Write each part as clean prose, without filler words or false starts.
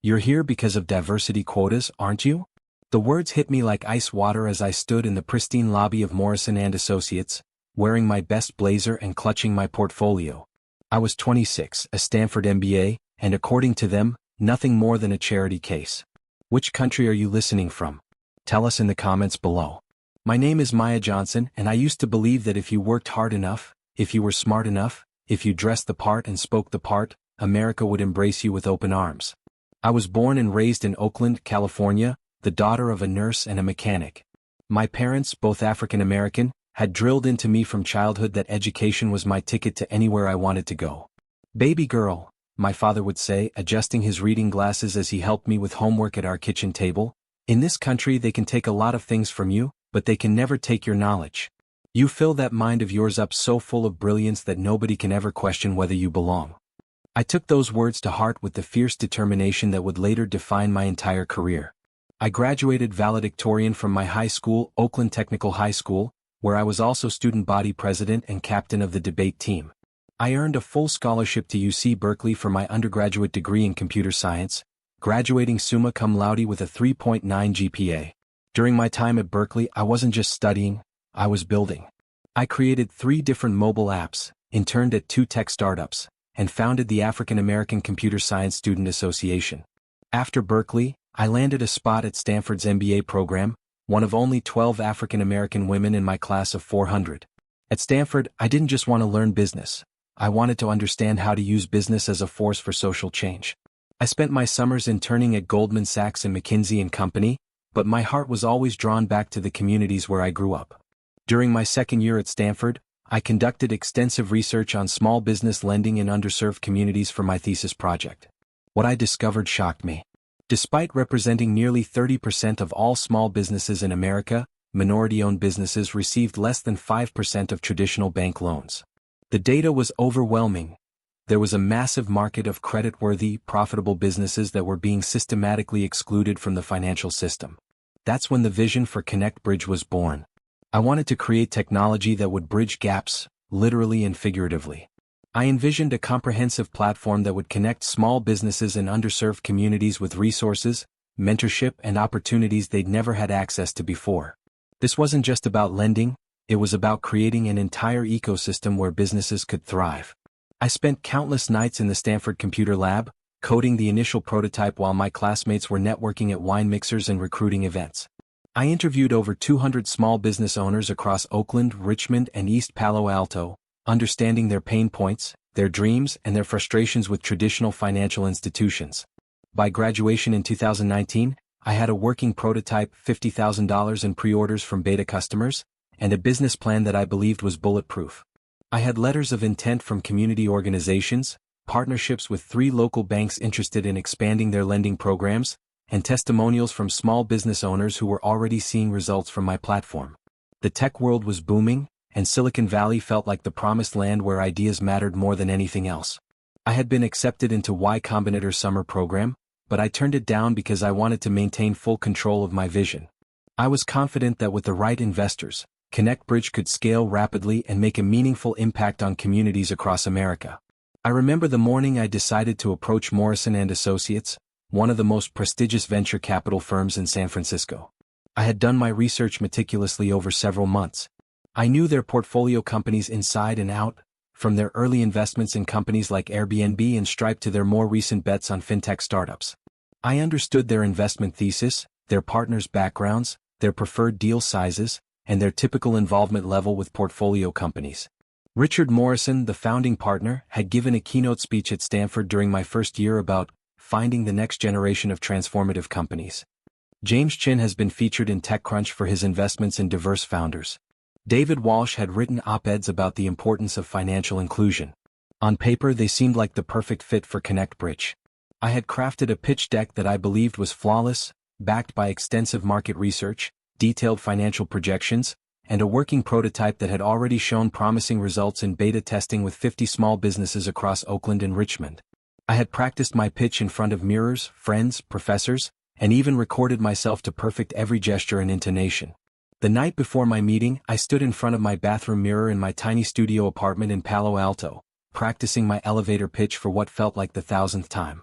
You're here because of diversity quotas, aren't you? The words hit me like ice water as I stood in the pristine lobby of Morrison & Associates, wearing my best blazer and clutching my portfolio. I was 26, a Stanford MBA, and according to them, nothing more than a charity case. Which country are you listening from? Tell us in the comments below. My name is Maya Johnson, and I used to believe that if you worked hard enough, if you were smart enough, if you dressed the part and spoke the part, America would embrace you with open arms. I was born and raised in Oakland, California, the daughter of a nurse and a mechanic. My parents, both African American, had drilled into me from childhood that education was my ticket to anywhere I wanted to go. Baby girl, my father would say, adjusting his reading glasses as he helped me with homework at our kitchen table. In this country they can take a lot of things from you, but they can never take your knowledge. You fill that mind of yours up so full of brilliance that nobody can ever question whether you belong. I took those words to heart with the fierce determination that would later define my entire career. I graduated valedictorian from my high school, Oakland Technical High School, where I was also student body president and captain of the debate team. I earned a full scholarship to UC Berkeley for my undergraduate degree in computer science, graduating summa cum laude with a 3.9 GPA. During my time at Berkeley, I wasn't just studying, I was building. I created 3 different mobile apps, interned at 2 tech startups, and founded the African American Computer Science Student Association. After Berkeley, I landed a spot at Stanford's MBA program, one of only 12 African American women in my class of 400. At Stanford, I didn't just want to learn business. I wanted to understand how to use business as a force for social change. I spent my summers interning at Goldman Sachs and McKinsey & Company, but my heart was always drawn back to the communities where I grew up. During my second year at Stanford, I conducted extensive research on small business lending in underserved communities for my thesis project. What I discovered shocked me. Despite representing nearly 30% of all small businesses in America, minority-owned businesses received less than 5% of traditional bank loans. The data was overwhelming. There was a massive market of credit-worthy, profitable businesses that were being systematically excluded from the financial system. That's when the vision for ConnectBridge was born. I wanted to create technology that would bridge gaps, literally and figuratively. I envisioned a comprehensive platform that would connect small businesses in underserved communities with resources, mentorship, and opportunities they'd never had access to before. This wasn't just about lending, it was about creating an entire ecosystem where businesses could thrive. I spent countless nights in the Stanford Computer Lab, coding the initial prototype while my classmates were networking at wine mixers and recruiting events. I interviewed over 200 small business owners across Oakland, Richmond, and East Palo Alto, understanding their pain points, their dreams, and their frustrations with traditional financial institutions. By graduation in 2019, I had a working prototype, $50,000 in pre-orders from beta customers, and a business plan that I believed was bulletproof. I had letters of intent from community organizations, partnerships with 3 local banks interested in expanding their lending programs, and testimonials from small business owners who were already seeing results from my platform. The tech world was booming, and Silicon Valley felt like the promised land where ideas mattered more than anything else. I had been accepted into Y Combinator summer program, but I turned it down because I wanted to maintain full control of my vision. I was confident that with the right investors, ConnectBridge could scale rapidly and make a meaningful impact on communities across America. I remember the morning I decided to approach Morrison & Associates, one of the most prestigious venture capital firms in San Francisco. I had done my research meticulously over several months. I knew their portfolio companies inside and out, from their early investments in companies like Airbnb and Stripe to their more recent bets on fintech startups. I understood their investment thesis, their partners' backgrounds, their preferred deal sizes, and their typical involvement level with portfolio companies. Richard Morrison, the founding partner, had given a keynote speech at Stanford during my first year about finding the next generation of transformative companies. James Chin has been featured in TechCrunch for his investments in diverse founders. David Walsh had written op-eds about the importance of financial inclusion. On paper, they seemed like the perfect fit for ConnectBridge. I had crafted a pitch deck that I believed was flawless, backed by extensive market research, detailed financial projections, and a working prototype that had already shown promising results in beta testing with 50 small businesses across Oakland and Richmond. I had practiced my pitch in front of mirrors, friends, professors, and even recorded myself to perfect every gesture and intonation. The night before my meeting, I stood in front of my bathroom mirror in my tiny studio apartment in Palo Alto, practicing my elevator pitch for what felt like the 1000th time.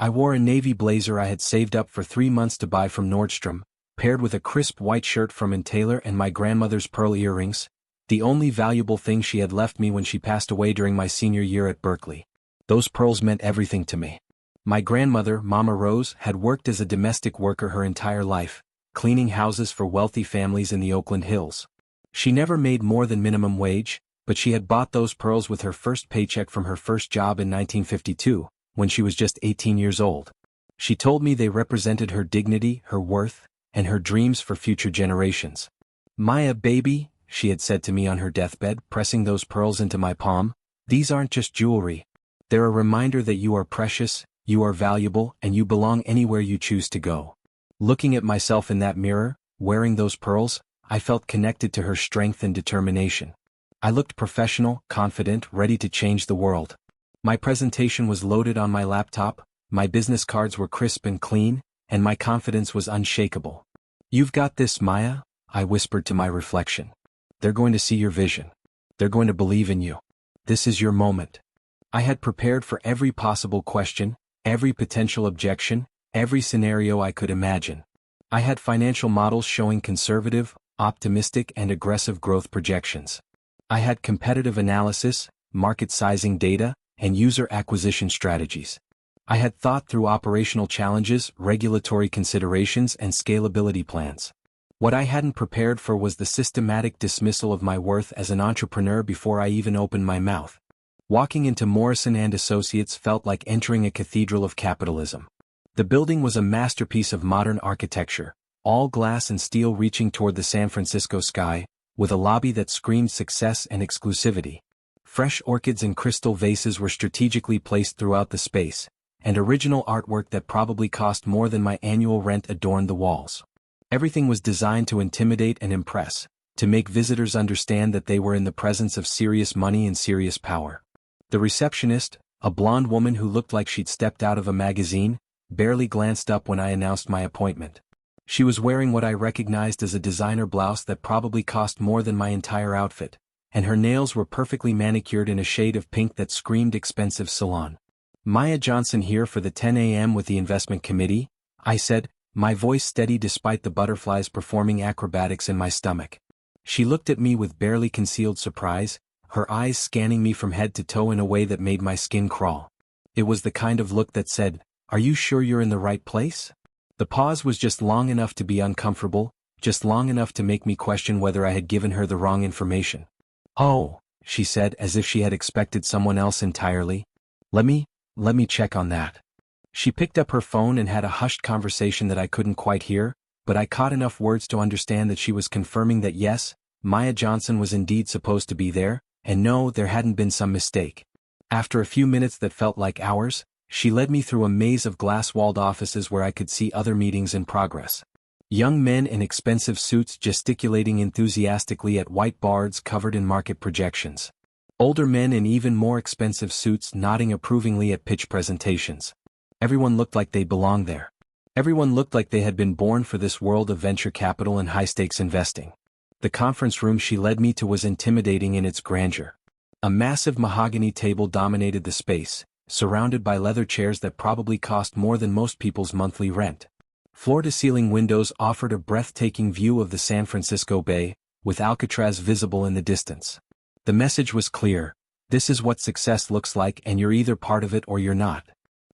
I wore a navy blazer I had saved up for 3 months to buy from Nordstrom, paired with a crisp white shirt from Ann Taylor and my grandmother's pearl earrings, the only valuable thing she had left me when she passed away during my senior year at Berkeley. Those pearls meant everything to me. My grandmother, Mama Rose, had worked as a domestic worker her entire life, cleaning houses for wealthy families in the Oakland Hills. She never made more than minimum wage, but she had bought those pearls with her first paycheck from her first job in 1952, when she was just 18 years old. She told me they represented her dignity, her worth, and her dreams for future generations. "Maya, baby," she had said to me on her deathbed, pressing those pearls into my palm, "these aren't just jewelry. They're a reminder that you are precious, you are valuable, and you belong anywhere you choose to go." Looking at myself in that mirror, wearing those pearls, I felt connected to her strength and determination. I looked professional, confident, ready to change the world. My presentation was loaded on my laptop, my business cards were crisp and clean, and my confidence was unshakable. "You've got this, Maya," I whispered to my reflection. "They're going to see your vision. They're going to believe in you. This is your moment." I had prepared for every possible question, every potential objection, every scenario I could imagine. I had financial models showing conservative, optimistic, and aggressive growth projections. I had competitive analysis, market sizing data, and user acquisition strategies. I had thought through operational challenges, regulatory considerations, and scalability plans. What I hadn't prepared for was the systematic dismissal of my worth as an entrepreneur before I even opened my mouth. Walking into Morrison & Associates felt like entering a cathedral of capitalism. The building was a masterpiece of modern architecture, all glass and steel reaching toward the San Francisco sky, with a lobby that screamed success and exclusivity. Fresh orchids in crystal vases were strategically placed throughout the space, and original artwork that probably cost more than my annual rent adorned the walls. Everything was designed to intimidate and impress, to make visitors understand that they were in the presence of serious money and serious power. The receptionist, a blonde woman who looked like she'd stepped out of a magazine, barely glanced up when I announced my appointment. She was wearing what I recognized as a designer blouse that probably cost more than my entire outfit, and her nails were perfectly manicured in a shade of pink that screamed expensive salon. "Maya Johnson here for the 10 a.m. with the investment committee," I said, my voice steady despite the butterflies performing acrobatics in my stomach. She looked at me with barely concealed surprise, her eyes scanning me from head to toe in a way that made my skin crawl. It was the kind of look that said, "Are you sure you're in the right place?" The pause was just long enough to be uncomfortable, just long enough to make me question whether I had given her the wrong information. "Oh," she said as if she had expected someone else entirely. Let me check on that." She picked up her phone and had a hushed conversation that I couldn't quite hear, but I caught enough words to understand that she was confirming that yes, Maya Johnson was indeed supposed to be there, and no, there hadn't been some mistake. After a few minutes that felt like hours, she led me through a maze of glass-walled offices where I could see other meetings in progress. Young men in expensive suits gesticulating enthusiastically at whiteboards covered in market projections. Older men in even more expensive suits nodding approvingly at pitch presentations. Everyone looked like they belonged there. Everyone looked like they had been born for this world of venture capital and high-stakes investing. The conference room she led me to was intimidating in its grandeur. A massive mahogany table dominated the space, surrounded by leather chairs that probably cost more than most people's monthly rent. Floor-to-ceiling windows offered a breathtaking view of the San Francisco Bay, with Alcatraz visible in the distance. The message was clear: this is what success looks like, and you're either part of it or you're not.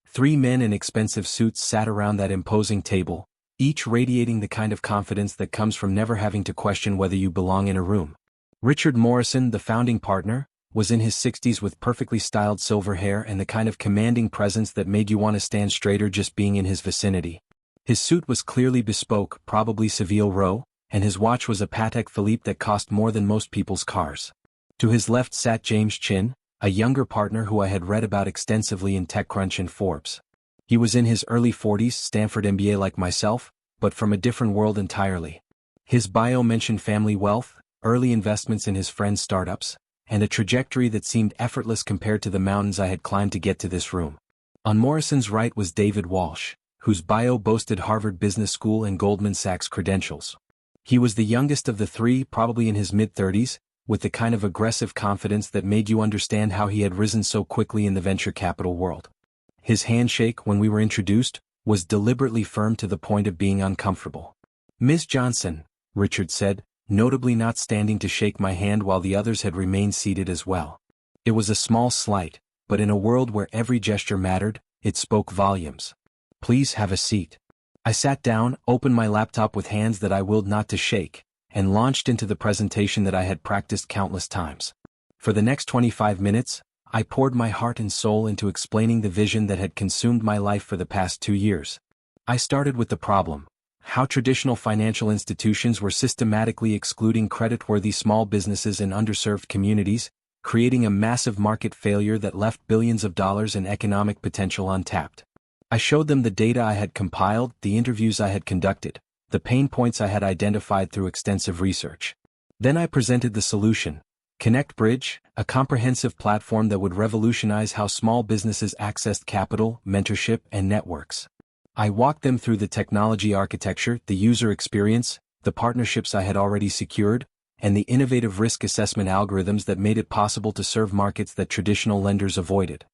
3 men in expensive suits sat around that imposing table, each radiating the kind of confidence that comes from never having to question whether you belong in a room. Richard Morrison, the founding partner, was in his 60s with perfectly styled silver hair and the kind of commanding presence that made you want to stand straighter just being in his vicinity. His suit was clearly bespoke, probably Savile Row, and his watch was a Patek Philippe that cost more than most people's cars. To his left sat James Chin, a younger partner who I had read about extensively in TechCrunch and Forbes. He was in his early 40s, Stanford MBA like myself, but from a different world entirely. His bio mentioned family wealth, early investments in his friends' startups, and a trajectory that seemed effortless compared to the mountains I had climbed to get to this room. On Morrison's right was David Walsh, whose bio boasted Harvard Business School and Goldman Sachs credentials. He was the youngest of the three, probably in his mid-30s, with the kind of aggressive confidence that made you understand how he had risen so quickly in the venture capital world. His handshake, when we were introduced, was deliberately firm to the point of being uncomfortable. "Ms. Johnson," Richard said, notably not standing to shake my hand while the others had remained seated as well. It was a small slight, but in a world where every gesture mattered, it spoke volumes. "Please have a seat." I sat down, opened my laptop with hands that I willed not to shake, and launched into the presentation that I had practiced countless times. For the next 25 minutes, I poured my heart and soul into explaining the vision that had consumed my life for the past 2 years. I started with the problem: how traditional financial institutions were systematically excluding creditworthy small businesses in underserved communities, creating a massive market failure that left billions of dollars in economic potential untapped. I showed them the data I had compiled, the interviews I had conducted, the pain points I had identified through extensive research. Then I presented the solution: ConnectBridge, a comprehensive platform that would revolutionize how small businesses accessed capital, mentorship, and networks. I walked them through the technology architecture, the user experience, the partnerships I had already secured, and the innovative risk assessment algorithms that made it possible to serve markets that traditional lenders avoided.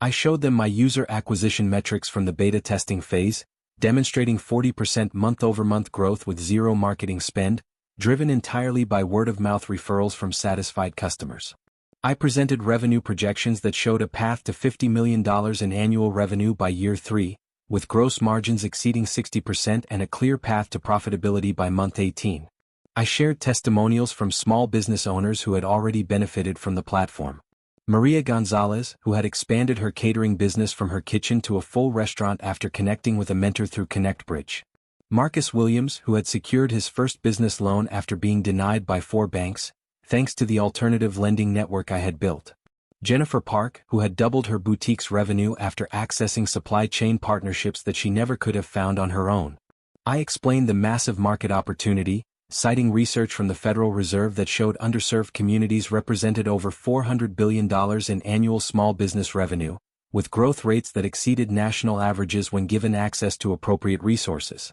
I showed them my user acquisition metrics from the beta testing phase, demonstrating 40% month-over-month growth with zero marketing spend, driven entirely by word-of-mouth referrals from satisfied customers. I presented revenue projections that showed a path to $50 million in annual revenue by year 3, with gross margins exceeding 60% and a clear path to profitability by month 18. I shared testimonials from small business owners who had already benefited from the platform. Maria Gonzalez, who had expanded her catering business from her kitchen to a full restaurant after connecting with a mentor through ConnectBridge. Marcus Williams, who had secured his first business loan after being denied by 4 banks, thanks to the alternative lending network I had built. Jennifer Park, who had doubled her boutique's revenue after accessing supply chain partnerships that she never could have found on her own. I explained the massive market opportunity, citing research from the Federal Reserve that showed underserved communities represented over $400 billion in annual small business revenue, with growth rates that exceeded national averages when given access to appropriate resources.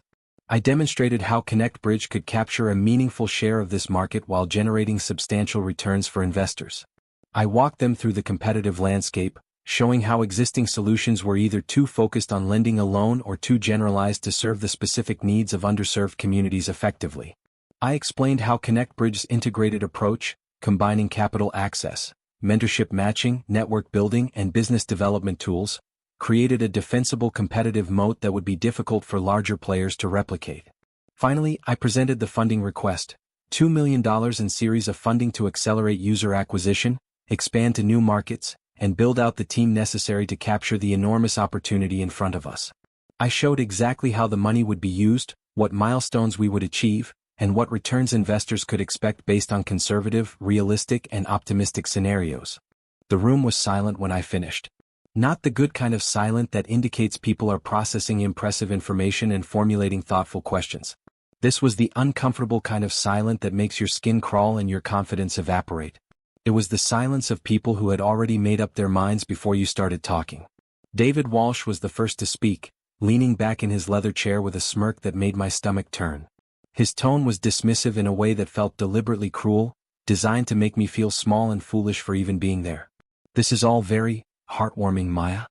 I demonstrated how ConnectBridge could capture a meaningful share of this market while generating substantial returns for investors. I walked them through the competitive landscape, showing how existing solutions were either too focused on lending alone or too generalized to serve the specific needs of underserved communities effectively. I explained how ConnectBridge's integrated approach, combining capital access, mentorship matching, network building, and business development tools, created a defensible competitive moat that would be difficult for larger players to replicate. Finally, I presented the funding request: $2 million in series of funding to accelerate user acquisition, expand to new markets, and build out the team necessary to capture the enormous opportunity in front of us. I showed exactly how the money would be used, what milestones we would achieve, and what returns investors could expect based on conservative, realistic, and optimistic scenarios. The room was silent when I finished. Not the good kind of silent that indicates people are processing impressive information and formulating thoughtful questions. This was the uncomfortable kind of silent that makes your skin crawl and your confidence evaporate. It was the silence of people who had already made up their minds before you started talking. David Walsh was the first to speak, leaning back in his leather chair with a smirk that made my stomach turn. His tone was dismissive in a way that felt deliberately cruel, designed to make me feel small and foolish for even being there. "This is all very heartwarming, Maya.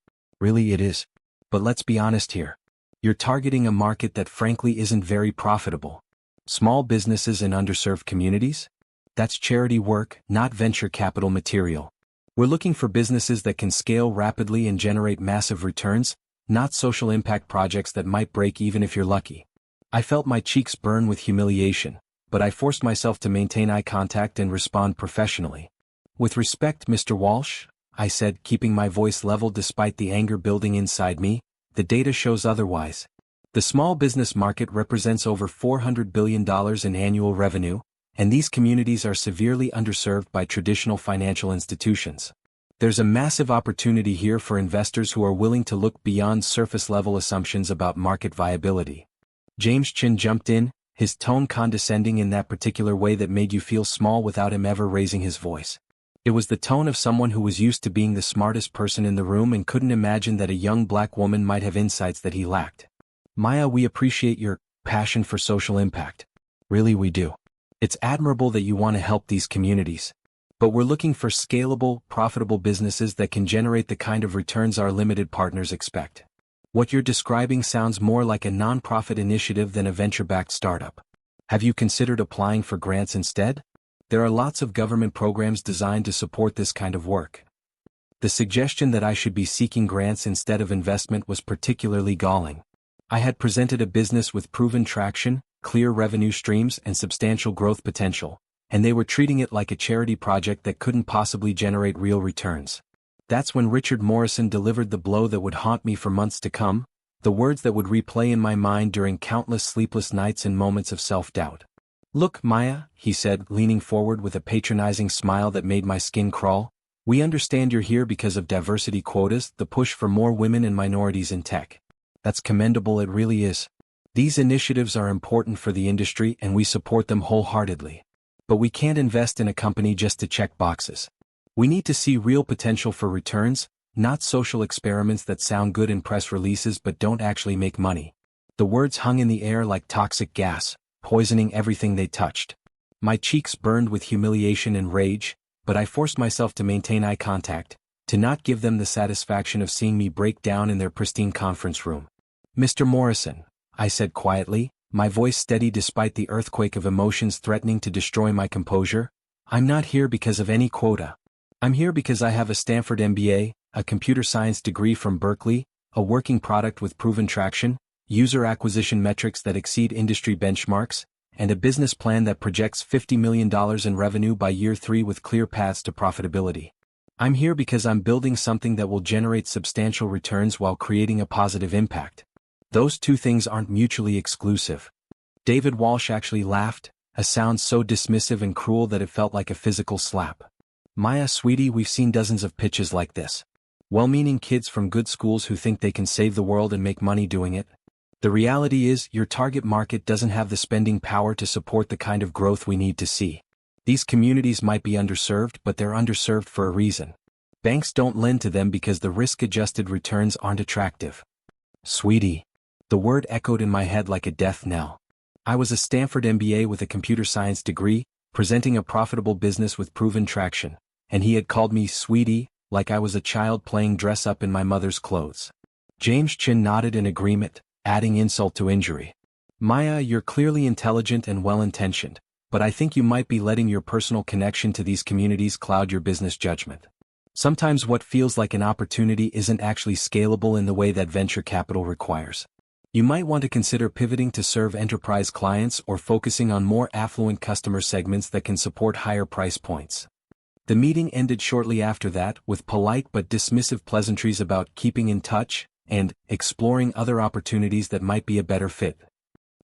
Really it is. But let's be honest here. You're targeting a market that frankly isn't very profitable. Small businesses in underserved communities? That's charity work, not venture capital material. We're looking for businesses that can scale rapidly and generate massive returns, not social impact projects that might break even if you're lucky." I felt my cheeks burn with humiliation, but I forced myself to maintain eye contact and respond professionally. "With respect, Mr. Walsh," I said, keeping my voice level despite the anger building inside me, "the data shows otherwise. The small business market represents over $400 billion in annual revenue, and these communities are severely underserved by traditional financial institutions. There's a massive opportunity here for investors who are willing to look beyond surface-level assumptions about market viability." James Chin jumped in, his tone condescending in that particular way that made you feel small without him ever raising his voice. It was the tone of someone who was used to being the smartest person in the room and couldn't imagine that a young black woman might have insights that he lacked. "Maya, we appreciate your passion for social impact. Really we do. It's admirable that you want to help these communities. But we're looking for scalable, profitable businesses that can generate the kind of returns our limited partners expect. What you're describing sounds more like a nonprofit initiative than a venture-backed startup. Have you considered applying for grants instead? There are lots of government programs designed to support this kind of work. The suggestion that I should be seeking grants instead of investment was particularly galling. I had presented a business with proven traction, clear revenue streams, and substantial growth potential, and they were treating it like a charity project that couldn't possibly generate real returns. That's when Richard Morrison delivered the blow that would haunt me for months to come, the words that would replay in my mind during countless sleepless nights and moments of self-doubt. "Look, Maya," he said, leaning forward with a patronizing smile that made my skin crawl, "we understand you're here because of diversity quotas, the push for more women and minorities in tech. That's commendable, it really is. These initiatives are important for the industry and we support them wholeheartedly. But we can't invest in a company just to check boxes. We need to see real potential for returns, not social experiments that sound good in press releases but don't actually make money." The words hung in the air like toxic gas, poisoning everything they touched. My cheeks burned with humiliation and rage, but I forced myself to maintain eye contact, to not give them the satisfaction of seeing me break down in their pristine conference room. "Mr. Morrison," I said quietly, my voice steady despite the earthquake of emotions threatening to destroy my composure, "I'm not here because of any quota. I'm here because I have a Stanford MBA, a computer science degree from Berkeley, a working product with proven traction, user acquisition metrics that exceed industry benchmarks, and a business plan that projects $50 million in revenue by year 3 with clear paths to profitability. I'm here because I'm building something that will generate substantial returns while creating a positive impact. Those two things aren't mutually exclusive." David Walsh actually laughed, a sound so dismissive and cruel that it felt like a physical slap. "Maya, sweetie, we've seen dozens of pitches like this. Well-meaning kids from good schools who think they can save the world and make money doing it. The reality is, your target market doesn't have the spending power to support the kind of growth we need to see. These communities might be underserved, but they're underserved for a reason. Banks don't lend to them because the risk-adjusted returns aren't attractive." "Sweetie." The word echoed in my head like a death knell. I was a Stanford MBA with a computer science degree, presenting a profitable business with proven traction, and he had called me sweetie, like I was a child playing dress-up in my mother's clothes. James Chin nodded in agreement, adding insult to injury. "Maya, you're clearly intelligent and well-intentioned, but I think you might be letting your personal connection to these communities cloud your business judgment. Sometimes what feels like an opportunity isn't actually scalable in the way that venture capital requires. You might want to consider pivoting to serve enterprise clients or focusing on more affluent customer segments that can support higher price points." The meeting ended shortly after that with polite but dismissive pleasantries about keeping in touch and exploring other opportunities that might be a better fit.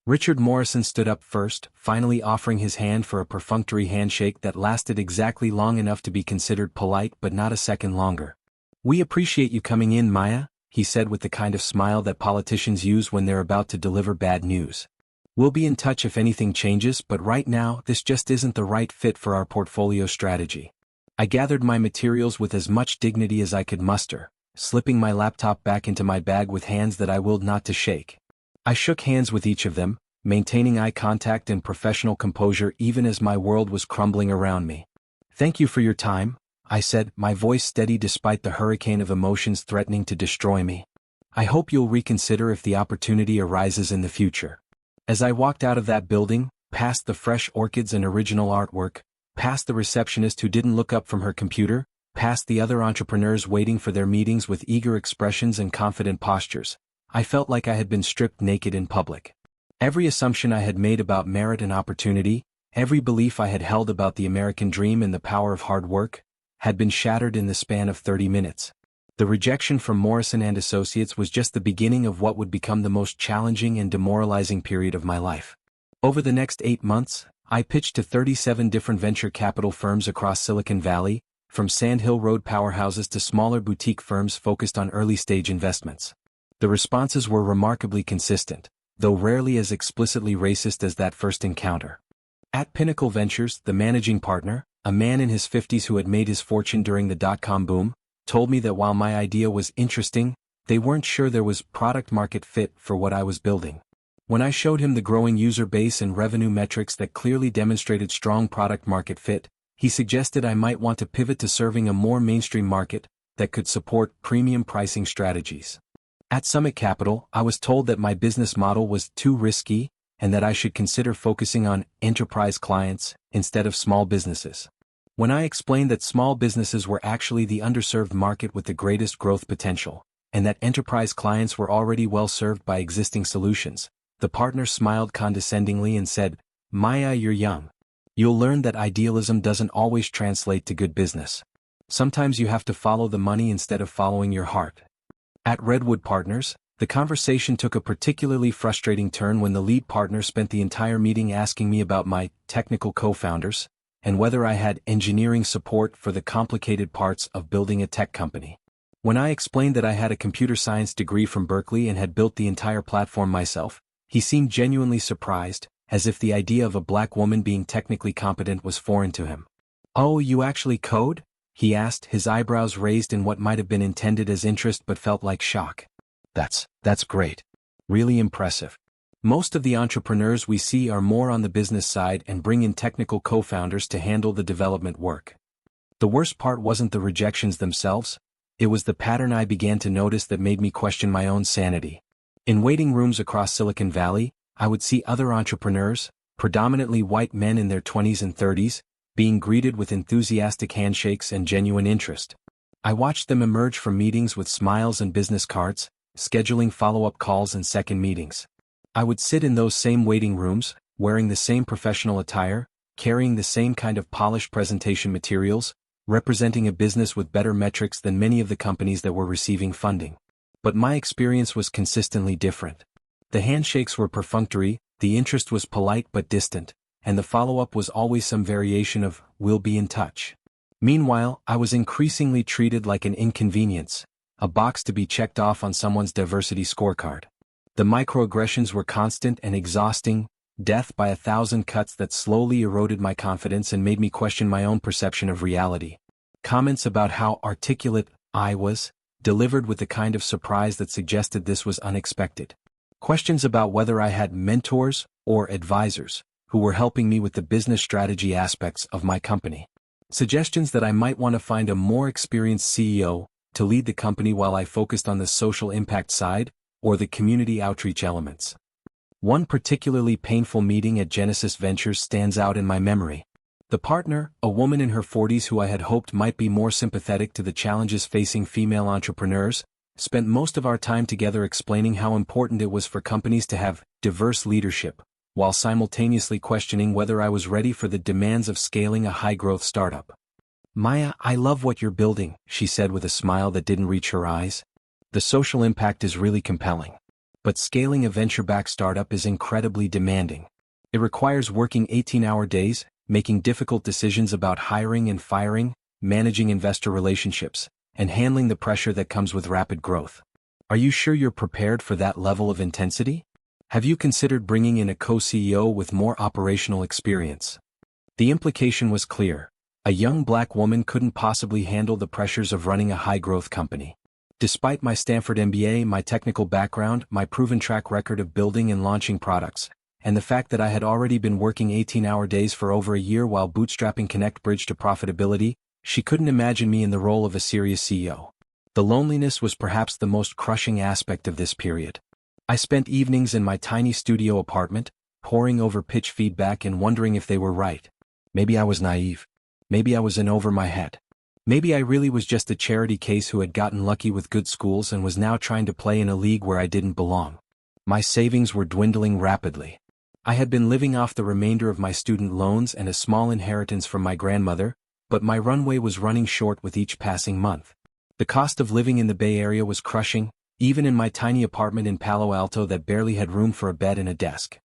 Richard Morrison stood up first, finally offering his hand for a perfunctory handshake that lasted exactly long enough to be considered polite but not a second longer. "We appreciate you coming in, Maya," he said with the kind of smile that politicians use when they're about to deliver bad news. "We'll be in touch if anything changes, but right now this just isn't the right fit for our portfolio strategy." I gathered my materials with as much dignity as I could muster, slipping my laptop back into my bag with hands that I willed not to shake. I shook hands with each of them, maintaining eye contact and professional composure even as my world was crumbling around me. "Thank you for your time," I said, my voice steady despite the hurricane of emotions threatening to destroy me. "I hope you'll reconsider if the opportunity arises in the future." As I walked out of that building, past the fresh orchids and original artwork, past the receptionist who didn't look up from her computer, past the other entrepreneurs waiting for their meetings with eager expressions and confident postures, I felt like I had been stripped naked in public. Every assumption I had made about merit and opportunity, every belief I had held about the American dream and the power of hard work, had been shattered in the span of 30 minutes. The rejection from Morrison and Associates was just the beginning of what would become the most challenging and demoralizing period of my life. Over the next 8 months, I pitched to 37 different venture capital firms across Silicon Valley, from Sand Hill Road powerhouses to smaller boutique firms focused on early-stage investments. The responses were remarkably consistent, though rarely as explicitly racist as that first encounter. At Pinnacle Ventures, the managing partner, a man in his 50s who had made his fortune during the dot-com boom, told me that while my idea was interesting, they weren't sure there was product-market fit for what I was building. When I showed him the growing user base and revenue metrics that clearly demonstrated strong product-market fit, He suggested I might want to pivot to serving a more mainstream market that could support premium pricing strategies. At Summit Capital, I was told that my business model was too risky and that I should consider focusing on enterprise clients instead of small businesses. When I explained that small businesses were actually the underserved market with the greatest growth potential, and that enterprise clients were already well served by existing solutions, the partner smiled condescendingly and said, "Maya, you're young. You'll learn that idealism doesn't always translate to good business. Sometimes you have to follow the money instead of following your heart." At Redwood Partners, the conversation took a particularly frustrating turn when the lead partner spent the entire meeting asking me about my technical co-founders and whether I had engineering support for the complicated parts of building a tech company. When I explained that I had a computer science degree from Berkeley and had built the entire platform myself, he seemed genuinely surprised, as if the idea of a black woman being technically competent was foreign to him. "Oh, you actually code?" he asked, his eyebrows raised in what might have been intended as interest but felt like shock. That's great. Really impressive. Most of the entrepreneurs we see are more on the business side and bring in technical co-founders to handle the development work. The worst part wasn't the rejections themselves, it was the pattern I began to notice that made me question my own sanity. In waiting rooms across Silicon Valley, I would see other entrepreneurs, predominantly white men in their 20s and 30s, being greeted with enthusiastic handshakes and genuine interest. I watched them emerge from meetings with smiles and business cards, scheduling follow-up calls and second meetings. I would sit in those same waiting rooms, wearing the same professional attire, carrying the same kind of polished presentation materials, representing a business with better metrics than many of the companies that were receiving funding. But my experience was consistently different. The handshakes were perfunctory, the interest was polite but distant, and the follow-up was always some variation of, "We'll be in touch." Meanwhile, I was increasingly treated like an inconvenience, a box to be checked off on someone's diversity scorecard. The microaggressions were constant and exhausting, death by 1,000 cuts that slowly eroded my confidence and made me question my own perception of reality. Comments about how articulate I was, delivered with the kind of surprise that suggested this was unexpected. Questions about whether I had mentors or advisors who were helping me with the business strategy aspects of my company. Suggestions that I might want to find a more experienced CEO to lead the company while I focused on the social impact side or the community outreach elements. One particularly painful meeting at Genesis Ventures stands out in my memory. The partner, a woman in her 40s who I had hoped might be more sympathetic to the challenges facing female entrepreneurs, spent most of our time together explaining how important it was for companies to have diverse leadership, while simultaneously questioning whether I was ready for the demands of scaling a high-growth startup. "Maya, I love what you're building," she said with a smile that didn't reach her eyes. "The social impact is really compelling. But scaling a venture-backed startup is incredibly demanding. It requires working 18-hour days, making difficult decisions about hiring and firing, managing investor relationships, and handling the pressure that comes with rapid growth. Are you sure you're prepared for that level of intensity? Have you considered bringing in a co-CEO with more operational experience?" The implication was clear. A young black woman couldn't possibly handle the pressures of running a high-growth company. Despite my Stanford MBA, my technical background, my proven track record of building and launching products, and the fact that I had already been working 18-hour days for over a year while bootstrapping ConnectBridge to profitability, she couldn't imagine me in the role of a serious CEO. The loneliness was perhaps the most crushing aspect of this period. I spent evenings in my tiny studio apartment, poring over pitch feedback and wondering if they were right. Maybe I was naive. Maybe I was in over my head. Maybe I really was just a charity case who had gotten lucky with good schools and was now trying to play in a league where I didn't belong. My savings were dwindling rapidly. I had been living off the remainder of my student loans and a small inheritance from my grandmother, but my runway was running short with each passing month. The cost of living in the Bay Area was crushing, even in my tiny apartment in Palo Alto that barely had room for a bed and a desk.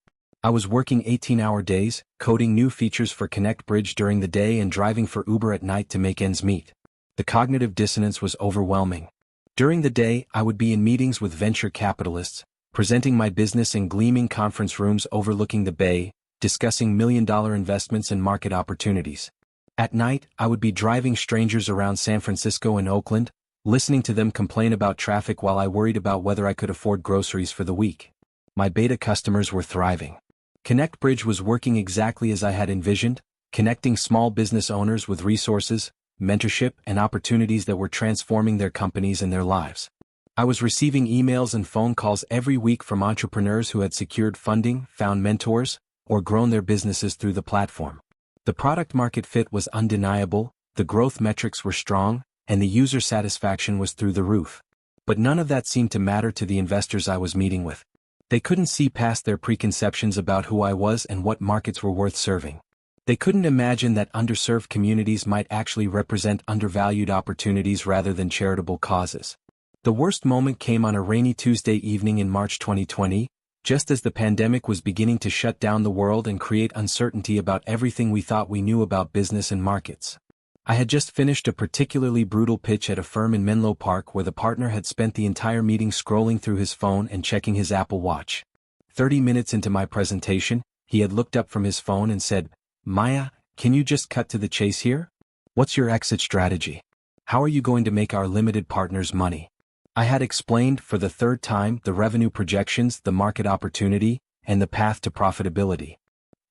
I was working 18-hour days, coding new features for ConnectBridge during the day and driving for Uber at night to make ends meet. The cognitive dissonance was overwhelming. During the day, I would be in meetings with venture capitalists, presenting my business in gleaming conference rooms overlooking the Bay, discussing million-dollar investments and market opportunities. At night, I would be driving strangers around San Francisco and Oakland, listening to them complain about traffic while I worried about whether I could afford groceries for the week. My beta customers were thriving. ConnectBridge was working exactly as I had envisioned, connecting small business owners with resources, mentorship, and opportunities that were transforming their companies and their lives. I was receiving emails and phone calls every week from entrepreneurs who had secured funding, found mentors, or grown their businesses through the platform. The product-market fit was undeniable, the growth metrics were strong, and the user satisfaction was through the roof. But none of that seemed to matter to the investors I was meeting with. They couldn't see past their preconceptions about who I was and what markets were worth serving. They couldn't imagine that underserved communities might actually represent undervalued opportunities rather than charitable causes. The worst moment came on a rainy Tuesday evening in March 2020, just as the pandemic was beginning to shut down the world and create uncertainty about everything we thought we knew about business and markets. I had just finished a particularly brutal pitch at a firm in Menlo Park where the partner had spent the entire meeting scrolling through his phone and checking his Apple Watch. 30 minutes into my presentation, he had looked up from his phone and said, "Maya, can you just cut to the chase here? What's your exit strategy? How are you going to make our limited partners money?" I had explained, for the third time, the revenue projections, the market opportunity, and the path to profitability.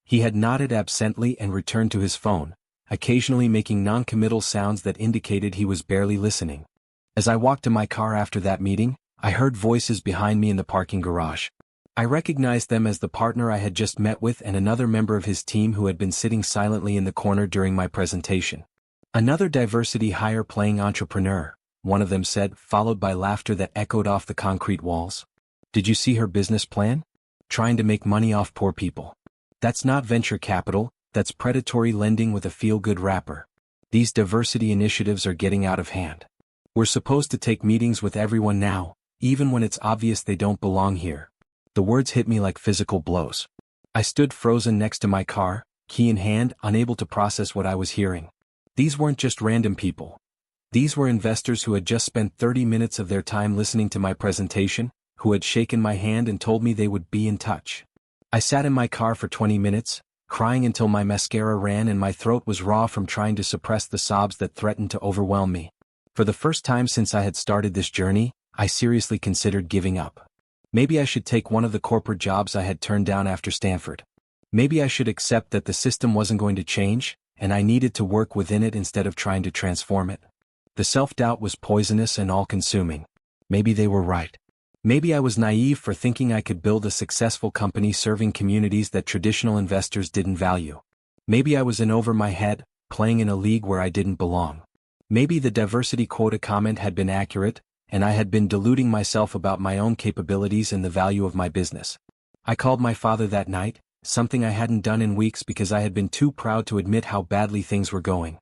He had nodded absently and returned to his phone, occasionally making non-committal sounds that indicated he was barely listening. As I walked to my car after that meeting, I heard voices behind me in the parking garage. I recognized them as the partner I had just met with and another member of his team who had been sitting silently in the corner during my presentation. "Another diversity hire playing entrepreneur," one of them said, followed by laughter that echoed off the concrete walls. "Did you see her business plan? Trying to make money off poor people. That's not venture capital, that's predatory lending with a feel-good wrapper. These diversity initiatives are getting out of hand. We're supposed to take meetings with everyone now, even when it's obvious they don't belong here." The words hit me like physical blows. I stood frozen next to my car, key in hand, unable to process what I was hearing. These weren't just random people. These were investors who had just spent 30 minutes of their time listening to my presentation, who had shaken my hand and told me they would be in touch. I sat in my car for 20 minutes, crying until my mascara ran and my throat was raw from trying to suppress the sobs that threatened to overwhelm me. For the first time since I had started this journey, I seriously considered giving up. Maybe I should take one of the corporate jobs I had turned down after Stanford. Maybe I should accept that the system wasn't going to change, and I needed to work within it instead of trying to transform it. The self-doubt was poisonous and all-consuming. Maybe they were right. Maybe I was naive for thinking I could build a successful company serving communities that traditional investors didn't value. Maybe I was in over my head, playing in a league where I didn't belong. Maybe the diversity quota comment had been accurate, and I had been deluding myself about my own capabilities and the value of my business. I called my father that night, something I hadn't done in weeks because I had been too proud to admit how badly things were going.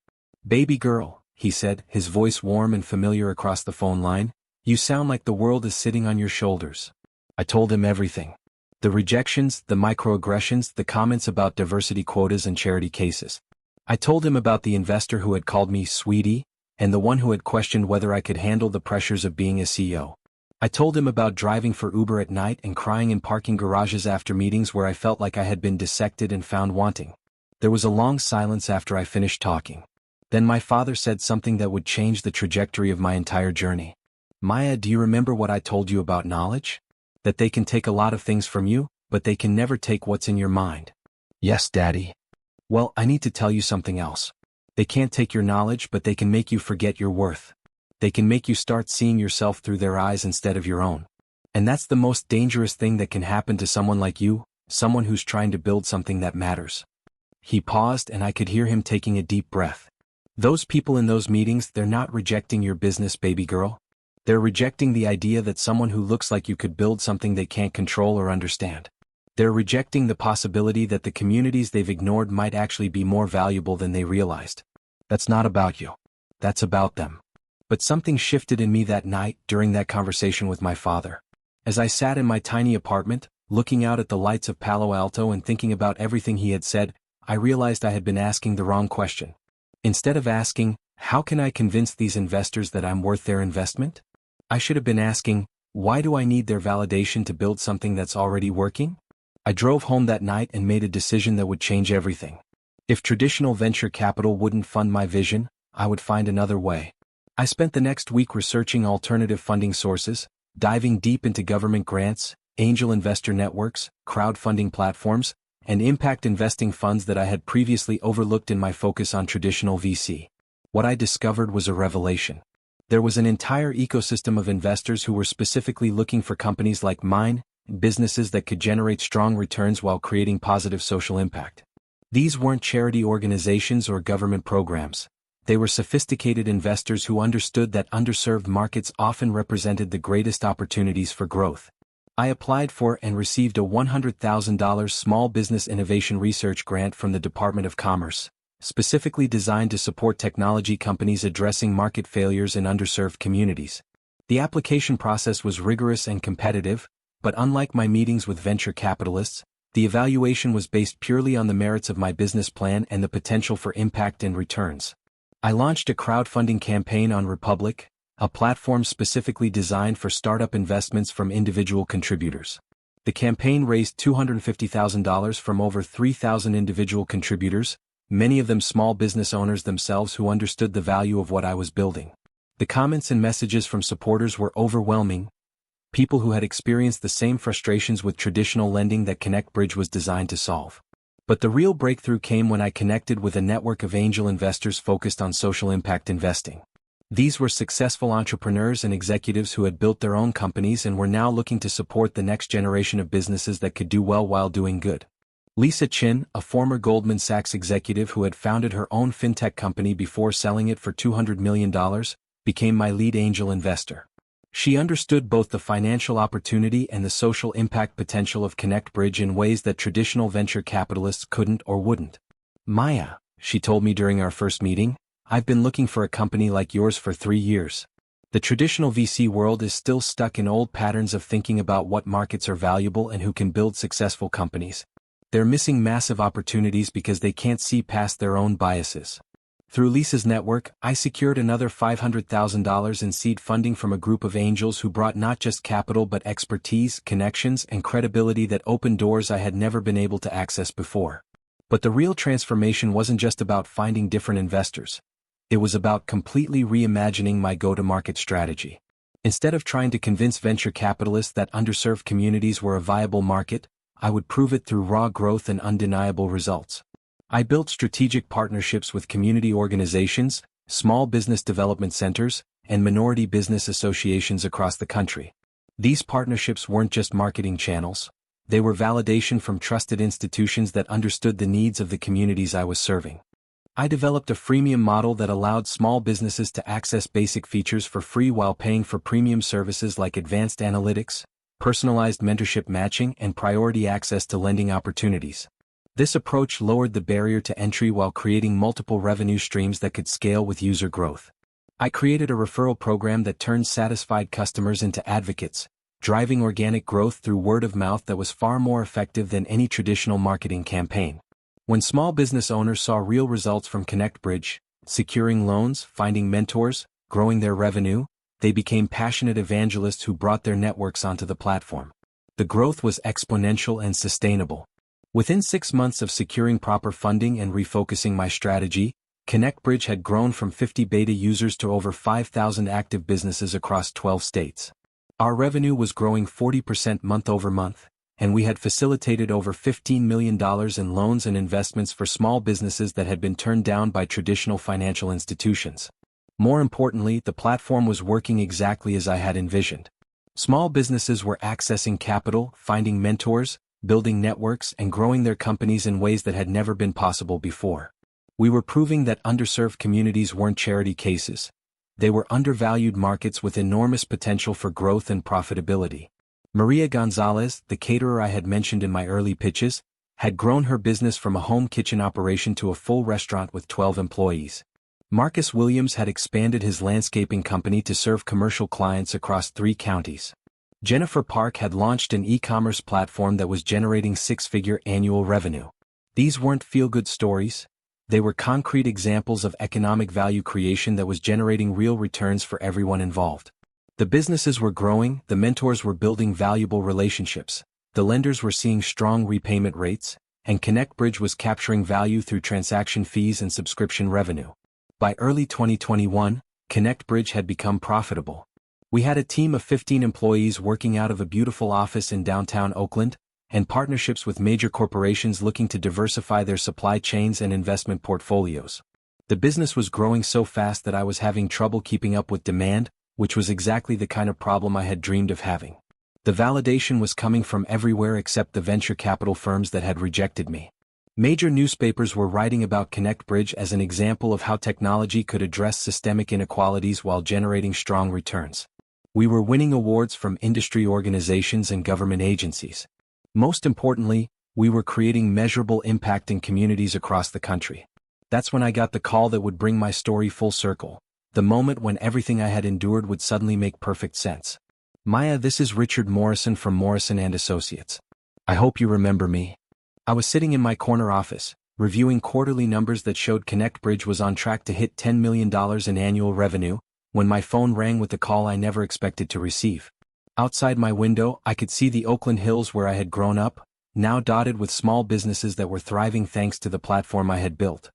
"Baby girl," he said, his voice warm and familiar across the phone line, "you sound like the world is sitting on your shoulders." I told him everything. The rejections, the microaggressions, the comments about diversity quotas and charity cases. I told him about the investor who had called me sweetie, and the one who had questioned whether I could handle the pressures of being a CEO. I told him about driving for Uber at night and crying in parking garages after meetings where I felt like I had been dissected and found wanting. There was a long silence after I finished talking. Then my father said something that would change the trajectory of my entire journey. "Maya, do you remember what I told you about knowledge? That they can take a lot of things from you, but they can never take what's in your mind." "Yes, Daddy." "Well, I need to tell you something else. They can't take your knowledge, but they can make you forget your worth. They can make you start seeing yourself through their eyes instead of your own. And that's the most dangerous thing that can happen to someone like you, someone who's trying to build something that matters." He paused and I could hear him taking a deep breath. "Those people in those meetings, they're not rejecting your business, baby girl. They're rejecting the idea that someone who looks like you could build something they can't control or understand. They're rejecting the possibility that the communities they've ignored might actually be more valuable than they realized. That's not about you. That's about them." But something shifted in me that night during that conversation with my father. As I sat in my tiny apartment, looking out at the lights of Palo Alto and thinking about everything he had said, I realized I had been asking the wrong question. Instead of asking, "How can I convince these investors that I'm worth their investment?" I should have been asking, "Why do I need their validation to build something that's already working?" I drove home that night and made a decision that would change everything. If traditional venture capital wouldn't fund my vision, I would find another way. I spent the next week researching alternative funding sources, diving deep into government grants, angel investor networks, crowdfunding platforms, and impact investing funds that I had previously overlooked in my focus on traditional VC. What I discovered was a revelation. There was an entire ecosystem of investors who were specifically looking for companies like mine, businesses that could generate strong returns while creating positive social impact. These weren't charity organizations or government programs. They were sophisticated investors who understood that underserved markets often represented the greatest opportunities for growth. I applied for and received a $100,000 Small Business Innovation Research Grant from the Department of Commerce, specifically designed to support technology companies addressing market failures in underserved communities. The application process was rigorous and competitive, but unlike my meetings with venture capitalists, the evaluation was based purely on the merits of my business plan and the potential for impact and returns. I launched a crowdfunding campaign on Republic, a platform specifically designed for startup investments from individual contributors. The campaign raised $250,000 from over 3,000 individual contributors, many of them small business owners themselves who understood the value of what I was building. The comments and messages from supporters were overwhelming. People who had experienced the same frustrations with traditional lending that ConnectBridge was designed to solve. But the real breakthrough came when I connected with a network of angel investors focused on social impact investing. These were successful entrepreneurs and executives who had built their own companies and were now looking to support the next generation of businesses that could do well while doing good. Lisa Chin, a former Goldman Sachs executive who had founded her own fintech company before selling it for $200 million, became my lead angel investor. She understood both the financial opportunity and the social impact potential of ConnectBridge in ways that traditional venture capitalists couldn't or wouldn't. Maya, she told me during our first meeting, I've been looking for a company like yours for 3 years. The traditional VC world is still stuck in old patterns of thinking about what markets are valuable and who can build successful companies. They're missing massive opportunities because they can't see past their own biases. Through Lisa's network, I secured another $500,000 in seed funding from a group of angels who brought not just capital but expertise, connections, and credibility that opened doors I had never been able to access before. But the real transformation wasn't just about finding different investors. It was about completely reimagining my go-to-market strategy. Instead of trying to convince venture capitalists that underserved communities were a viable market, I would prove it through raw growth and undeniable results. I built strategic partnerships with community organizations, small business development centers, and minority business associations across the country. These partnerships weren't just marketing channels. They were validation from trusted institutions that understood the needs of the communities I was serving. I developed a freemium model that allowed small businesses to access basic features for free while paying for premium services like advanced analytics, personalized mentorship matching, and priority access to lending opportunities. This approach lowered the barrier to entry while creating multiple revenue streams that could scale with user growth. I created a referral program that turned satisfied customers into advocates, driving organic growth through word of mouth that was far more effective than any traditional marketing campaign. When small business owners saw real results from ConnectBridge, securing loans, finding mentors, growing their revenue, they became passionate evangelists who brought their networks onto the platform. The growth was exponential and sustainable. Within 6 months of securing proper funding and refocusing my strategy, ConnectBridge had grown from 50 beta users to over 5,000 active businesses across 12 states. Our revenue was growing 40% month over month, and we had facilitated over $15 million in loans and investments for small businesses that had been turned down by traditional financial institutions. More importantly, the platform was working exactly as I had envisioned. Small businesses were accessing capital, finding mentors, building networks, and growing their companies in ways that had never been possible before. We were proving that underserved communities weren't charity cases. They were undervalued markets with enormous potential for growth and profitability. Maria Gonzalez, the caterer I had mentioned in my early pitches, had grown her business from a home kitchen operation to a full restaurant with 12 employees. Marcus Williams had expanded his landscaping company to serve commercial clients across 3 counties. Jennifer Park had launched an e-commerce platform that was generating 6-figure annual revenue. These weren't feel-good stories. They were concrete examples of economic value creation that was generating real returns for everyone involved. The businesses were growing, the mentors were building valuable relationships, the lenders were seeing strong repayment rates, and ConnectBridge was capturing value through transaction fees and subscription revenue. By early 2021, ConnectBridge had become profitable. We had a team of 15 employees working out of a beautiful office in downtown Oakland, and partnerships with major corporations looking to diversify their supply chains and investment portfolios. The business was growing so fast that I was having trouble keeping up with demand, which was exactly the kind of problem I had dreamed of having. The validation was coming from everywhere except the venture capital firms that had rejected me. Major newspapers were writing about ConnectBridge as an example of how technology could address systemic inequalities while generating strong returns. We were winning awards from industry organizations and government agencies. Most importantly, we were creating measurable impact in communities across the country. That's when I got the call that would bring my story full circle, the moment when everything I had endured would suddenly make perfect sense. Maya, this is Richard Morrison from Morrison & Associates. I hope you remember me. I was sitting in my corner office, reviewing quarterly numbers that showed ConnectBridge was on track to hit $10 million in annual revenue, when my phone rang with the call I never expected to receive. Outside my window, I could see the Oakland Hills where I had grown up, now dotted with small businesses that were thriving thanks to the platform I had built.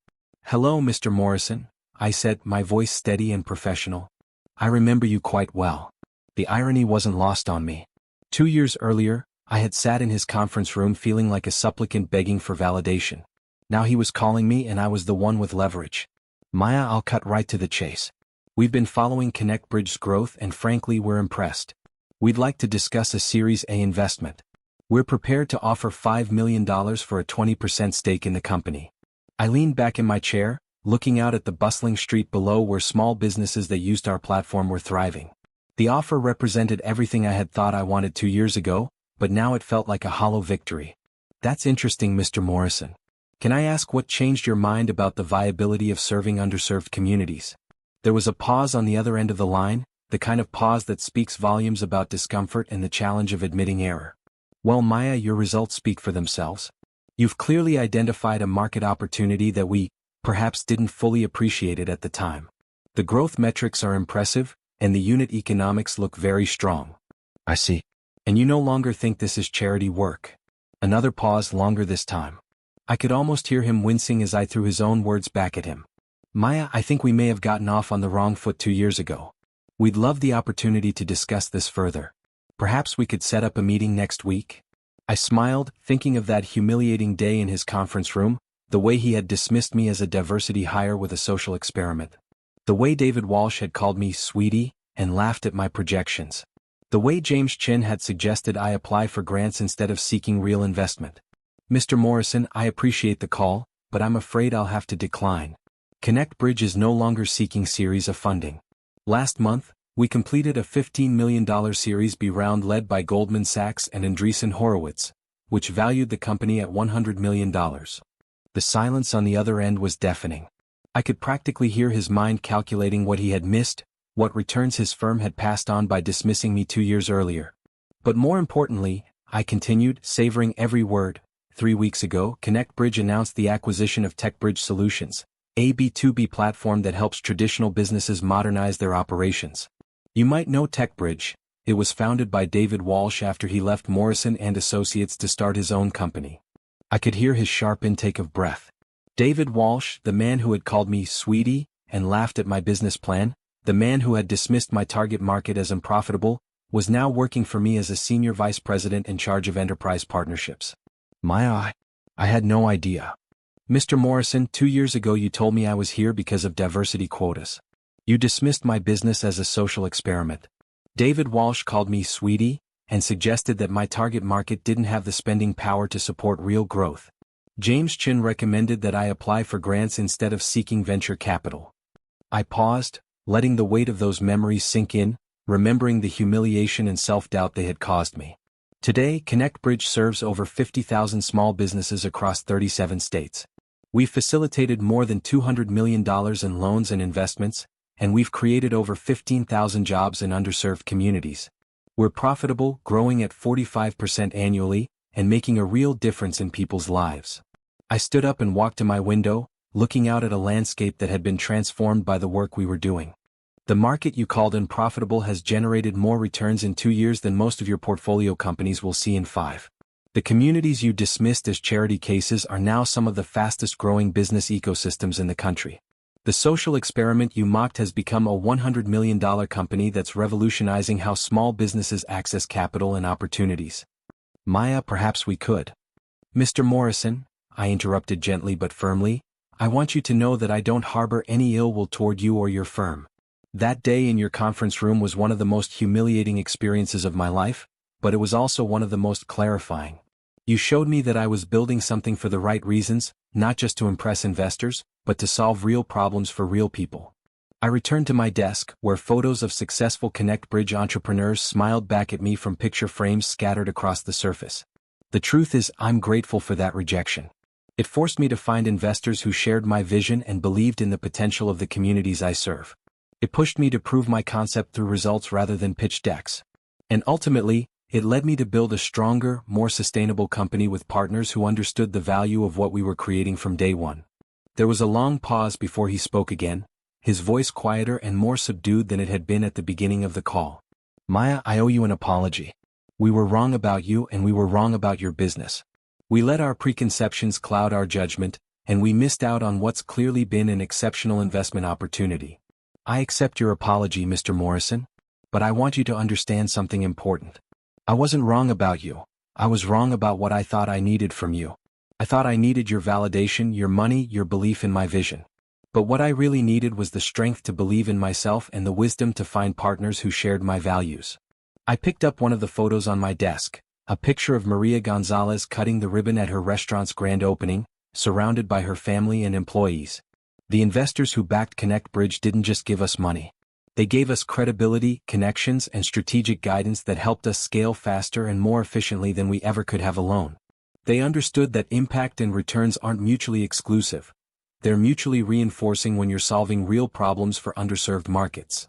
"Hello, Mr. Morrison," I said, my voice steady and professional. "I remember you quite well." The irony wasn't lost on me. 2 years earlier, I had sat in his conference room feeling like a supplicant begging for validation. Now he was calling me and I was the one with leverage. "Maya, I'll cut right to the chase. We've been following ConnectBridge's growth and frankly we're impressed. We'd like to discuss a Series A investment. We're prepared to offer $5 million for a 20% stake in the company." I leaned back in my chair, looking out at the bustling street below where small businesses that used our platform were thriving. The offer represented everything I had thought I wanted 2 years ago, but now it felt like a hollow victory. "That's interesting, Mr. Morrison. Can I ask what changed your mind about the viability of serving underserved communities?" There was a pause on the other end of the line, the kind of pause that speaks volumes about discomfort and the challenge of admitting error. "Well, Maya, your results speak for themselves. You've clearly identified a market opportunity that we, perhaps, didn't fully appreciate it at the time. The growth metrics are impressive, and the unit economics look very strong." "I see. And you no longer think this is charity work?" Another pause, longer this time. I could almost hear him wincing as I threw his own words back at him. "Maya, I think we may have gotten off on the wrong foot 2 years ago. We'd love the opportunity to discuss this further. Perhaps we could set up a meeting next week?" I smiled, thinking of that humiliating day in his conference room, the way he had dismissed me as a diversity hire with a social experiment. The way David Walsh had called me sweetie, and laughed at my projections. The way James Chin had suggested I apply for grants instead of seeking real investment. "Mr. Morrison, I appreciate the call, but I'm afraid I'll have to decline. ConnectBridge is no longer seeking Series A funding. Last month, we completed a $15 million Series B round led by Goldman Sachs and Andreessen Horowitz, which valued the company at $100 million. The silence on the other end was deafening. I could practically hear his mind calculating what he had missed, what returns his firm had passed on by dismissing me 2 years earlier. "But more importantly," I continued, savoring every word, "3 weeks ago, ConnectBridge announced the acquisition of TechBridge Solutions, a B2B platform that helps traditional businesses modernize their operations. You might know TechBridge. It was founded by David Walsh after he left Morrison & Associates to start his own company." I could hear his sharp intake of breath. David Walsh, the man who had called me sweetie and laughed at my business plan, the man who had dismissed my target market as unprofitable, was now working for me as a senior vice president in charge of enterprise partnerships. "Maya, I had no idea. Mr. Morrison, 2 years ago you told me I was here because of diversity quotas. You dismissed my business as a social experiment. David Walsh called me sweetie, and suggested that my target market didn't have the spending power to support real growth. James Chin recommended that I apply for grants instead of seeking venture capital." I paused, letting the weight of those memories sink in, remembering the humiliation and self-doubt they had caused me. Today, ConnectBridge serves over 50,000 small businesses across 37 states. We've facilitated more than $200 million in loans and investments, and we've created over 15,000 jobs in underserved communities. We're profitable, growing at 45% annually, and making a real difference in people's lives. I stood up and walked to my window, looking out at a landscape that had been transformed by the work we were doing. "The market you called unprofitable has generated more returns in 2 years than most of your portfolio companies will see in 5. The communities you dismissed as charity cases are now some of the fastest growing business ecosystems in the country. The social experiment you mocked has become a $100 million company that's revolutionizing how small businesses access capital and opportunities. Maya, perhaps we could. Mr. Morrison, I interrupted gently but firmly, I want you to know that I don't harbor any ill will toward you or your firm. That day in your conference room was one of the most humiliating experiences of my life, but it was also one of the most clarifying. You showed me that I was building something for the right reasons, not just to impress investors, but to solve real problems for real people. I returned to my desk, where photos of successful ConnectBridge entrepreneurs smiled back at me from picture frames scattered across the surface. The truth is, I'm grateful for that rejection. It forced me to find investors who shared my vision and believed in the potential of the communities I serve. It pushed me to prove my concept through results rather than pitch decks. And ultimately, it led me to build a stronger, more sustainable company with partners who understood the value of what we were creating from day one. There was a long pause before he spoke again, his voice quieter and more subdued than it had been at the beginning of the call. Maya, I owe you an apology. We were wrong about you and we were wrong about your business. We let our preconceptions cloud our judgment, and we missed out on what's clearly been an exceptional investment opportunity. I accept your apology, Mr. Morrison, but I want you to understand something important. I wasn't wrong about you. I was wrong about what I thought I needed from you. I thought I needed your validation, your money, your belief in my vision. But what I really needed was the strength to believe in myself and the wisdom to find partners who shared my values. I picked up one of the photos on my desk, a picture of Maria Gonzalez cutting the ribbon at her restaurant's grand opening, surrounded by her family and employees. The investors who backed ConnectBridge didn't just give us money. They gave us credibility, connections, and strategic guidance that helped us scale faster and more efficiently than we ever could have alone. They understood that impact and returns aren't mutually exclusive. They're mutually reinforcing when you're solving real problems for underserved markets.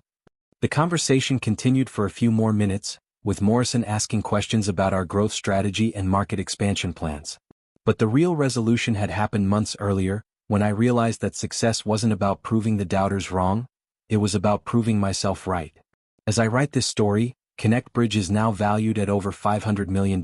The conversation continued for a few more minutes, with Morrison asking questions about our growth strategy and market expansion plans. But the real resolution had happened months earlier, when I realized that success wasn't about proving the doubters wrong, it was about proving myself right. As I write this story, ConnectBridge is now valued at over $500 million.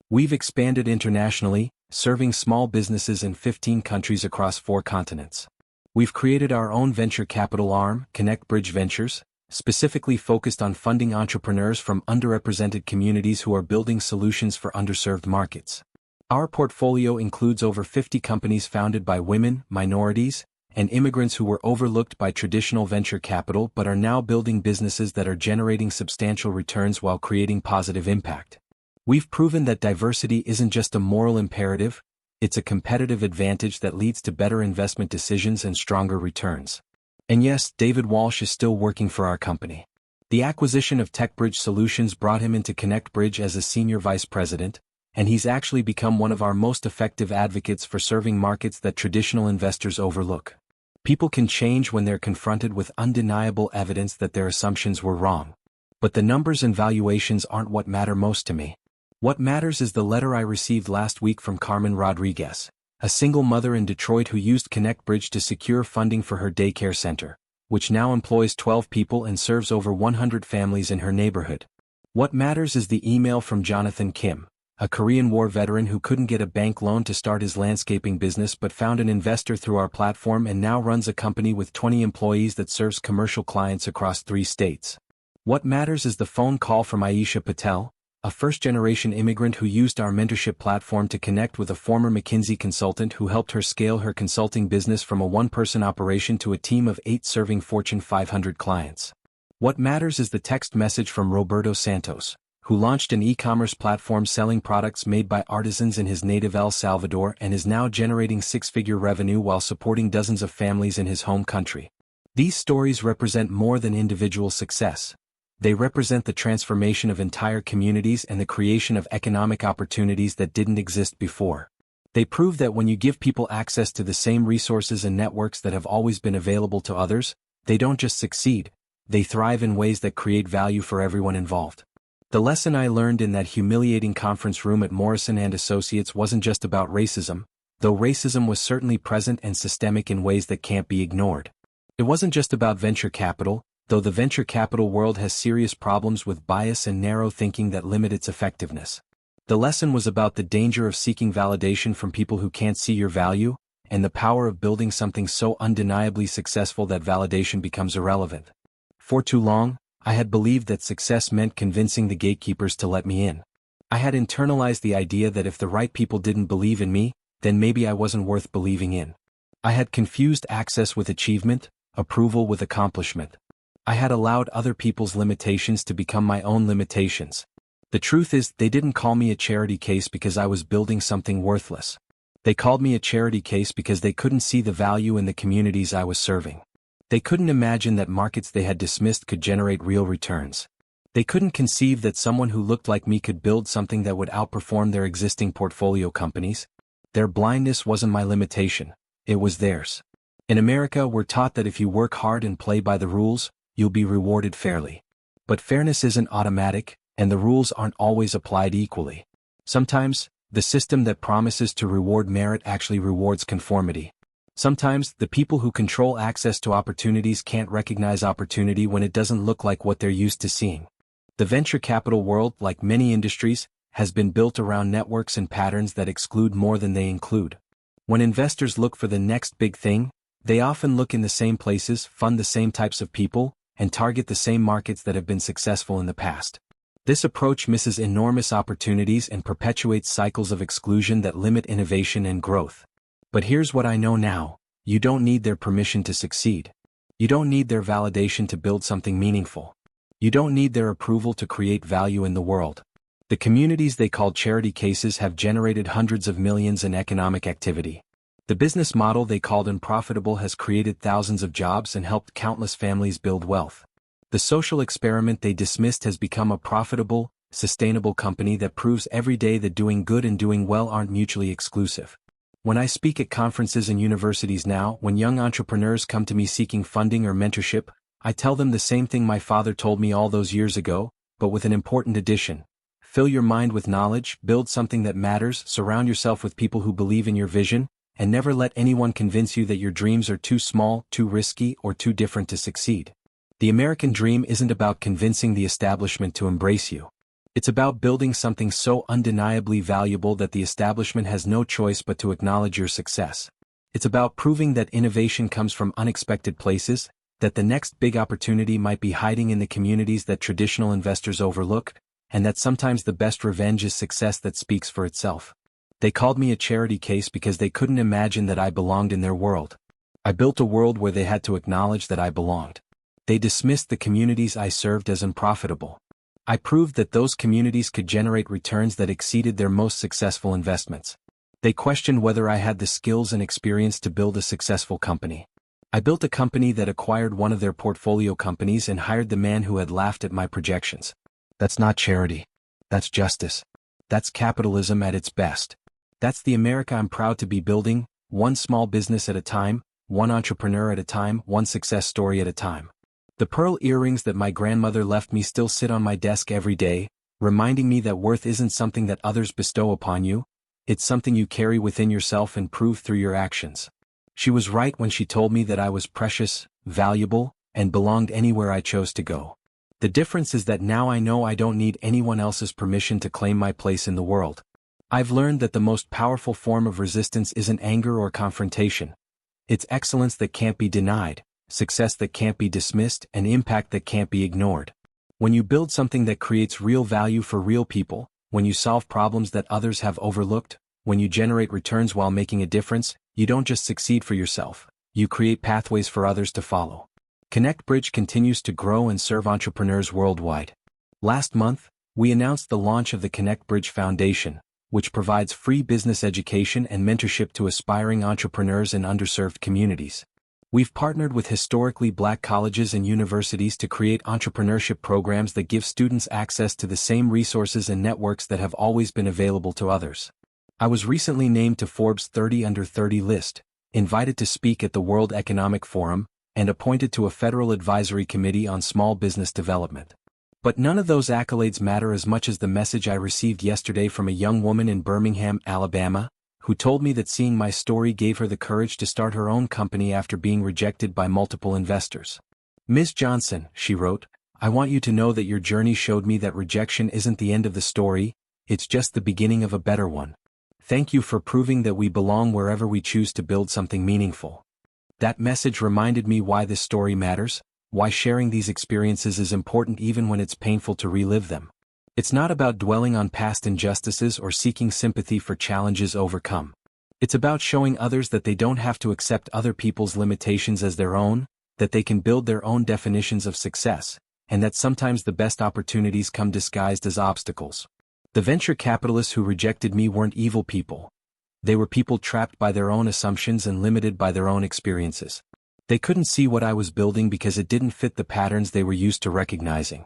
We've expanded internationally, serving small businesses in 15 countries across 4 continents. We've created our own venture capital arm, ConnectBridge Ventures, specifically focused on funding entrepreneurs from underrepresented communities who are building solutions for underserved markets. Our portfolio includes over 50 companies founded by women, minorities, and immigrants who were overlooked by traditional venture capital but are now building businesses that are generating substantial returns while creating positive impact. We've proven that diversity isn't just a moral imperative, it's a competitive advantage that leads to better investment decisions and stronger returns. And yes, David Walsh is still working for our company. The acquisition of TechBridge Solutions brought him into ConnectBridge as a senior vice president, and he's actually become one of our most effective advocates for serving markets that traditional investors overlook. People can change when they're confronted with undeniable evidence that their assumptions were wrong. But the numbers and valuations aren't what matter most to me. What matters is the letter I received last week from Carmen Rodriguez, a single mother in Detroit who used ConnectBridge to secure funding for her daycare center, which now employs 12 people and serves over 100 families in her neighborhood. What matters is the email from Jonathan Kim, a Korean War veteran who couldn't get a bank loan to start his landscaping business but found an investor through our platform and now runs a company with 20 employees that serves commercial clients across 3 states. What matters is the phone call from Aisha Patel, a first-generation immigrant who used our mentorship platform to connect with a former McKinsey consultant who helped her scale her consulting business from a one-person operation to a team of 8 serving Fortune 500 clients. What matters is the text message from Roberto Santos, who launched an e-commerce platform selling products made by artisans in his native El Salvador and is now generating 6-figure revenue while supporting dozens of families in his home country. These stories represent more than individual success. They represent the transformation of entire communities and the creation of economic opportunities that didn't exist before. They prove that when you give people access to the same resources and networks that have always been available to others, they don't just succeed, they thrive in ways that create value for everyone involved. The lesson I learned in that humiliating conference room at Morrison & Associates wasn't just about racism, though racism was certainly present and systemic in ways that can't be ignored. It wasn't just about venture capital, though the venture capital world has serious problems with bias and narrow thinking that limit its effectiveness. The lesson was about the danger of seeking validation from people who can't see your value, and the power of building something so undeniably successful that validation becomes irrelevant. For too long, I had believed that success meant convincing the gatekeepers to let me in. I had internalized the idea that if the right people didn't believe in me, then maybe I wasn't worth believing in. I had confused access with achievement, approval with accomplishment. I had allowed other people's limitations to become my own limitations. The truth is, they didn't call me a charity case because I was building something worthless. They called me a charity case because they couldn't see the value in the communities I was serving. They couldn't imagine that markets they had dismissed could generate real returns. They couldn't conceive that someone who looked like me could build something that would outperform their existing portfolio companies. Their blindness wasn't my limitation, it was theirs. In America, we're taught that if you work hard and play by the rules, you'll be rewarded fairly. But fairness isn't automatic, and the rules aren't always applied equally. Sometimes, the system that promises to reward merit actually rewards conformity. Sometimes, the people who control access to opportunities can't recognize opportunity when it doesn't look like what they're used to seeing. The venture capital world, like many industries, has been built around networks and patterns that exclude more than they include. When investors look for the next big thing, they often look in the same places, fund the same types of people, and target the same markets that have been successful in the past. This approach misses enormous opportunities and perpetuates cycles of exclusion that limit innovation and growth. But here's what I know now: you don't need their permission to succeed. You don't need their validation to build something meaningful. You don't need their approval to create value in the world. The communities they call charity cases have generated hundreds of millions in economic activity. The business model they called unprofitable has created thousands of jobs and helped countless families build wealth. The social experiment they dismissed has become a profitable, sustainable company that proves every day that doing good and doing well aren't mutually exclusive. When I speak at conferences and universities now, when young entrepreneurs come to me seeking funding or mentorship, I tell them the same thing my father told me all those years ago, but with an important addition. Fill your mind with knowledge, build something that matters, surround yourself with people who believe in your vision, and never let anyone convince you that your dreams are too small, too risky, or too different to succeed. The American dream isn't about convincing the establishment to embrace you. It's about building something so undeniably valuable that the establishment has no choice but to acknowledge your success. It's about proving that innovation comes from unexpected places, that the next big opportunity might be hiding in the communities that traditional investors overlook, and that sometimes the best revenge is success that speaks for itself. They called me a charity case because they couldn't imagine that I belonged in their world. I built a world where they had to acknowledge that I belonged. They dismissed the communities I served as unprofitable. I proved that those communities could generate returns that exceeded their most successful investments. They questioned whether I had the skills and experience to build a successful company. I built a company that acquired one of their portfolio companies and hired the man who had laughed at my projections. That's not charity. That's justice. That's capitalism at its best. That's the America I'm proud to be building, one small business at a time, one entrepreneur at a time, one success story at a time. The pearl earrings that my grandmother left me still sit on my desk every day, reminding me that worth isn't something that others bestow upon you, it's something you carry within yourself and prove through your actions. She was right when she told me that I was precious, valuable, and belonged anywhere I chose to go. The difference is that now I know I don't need anyone else's permission to claim my place in the world. I've learned that the most powerful form of resistance isn't anger or confrontation. It's excellence that can't be denied, success that can't be dismissed, and impact that can't be ignored. When you build something that creates real value for real people, when you solve problems that others have overlooked, when you generate returns while making a difference, you don't just succeed for yourself, you create pathways for others to follow. ConnectBridge continues to grow and serve entrepreneurs worldwide. Last month, we announced the launch of the ConnectBridge Foundation, which provides free business education and mentorship to aspiring entrepreneurs in underserved communities. We've partnered with historically Black colleges and universities to create entrepreneurship programs that give students access to the same resources and networks that have always been available to others. I was recently named to Forbes 30 Under 30 list, invited to speak at the World Economic Forum, and appointed to a federal advisory committee on small business development. But none of those accolades matter as much as the message I received yesterday from a young woman in Birmingham, Alabama, who told me that seeing my story gave her the courage to start her own company after being rejected by multiple investors. Ms. Johnson, she wrote, I want you to know that your journey showed me that rejection isn't the end of the story, it's just the beginning of a better one. Thank you for proving that we belong wherever we choose to build something meaningful. That message reminded me why this story matters, why sharing these experiences is important even when it's painful to relive them. It's not about dwelling on past injustices or seeking sympathy for challenges overcome. It's about showing others that they don't have to accept other people's limitations as their own, that they can build their own definitions of success, and that sometimes the best opportunities come disguised as obstacles. The venture capitalists who rejected me weren't evil people. They were people trapped by their own assumptions and limited by their own experiences. They couldn't see what I was building because it didn't fit the patterns they were used to recognizing.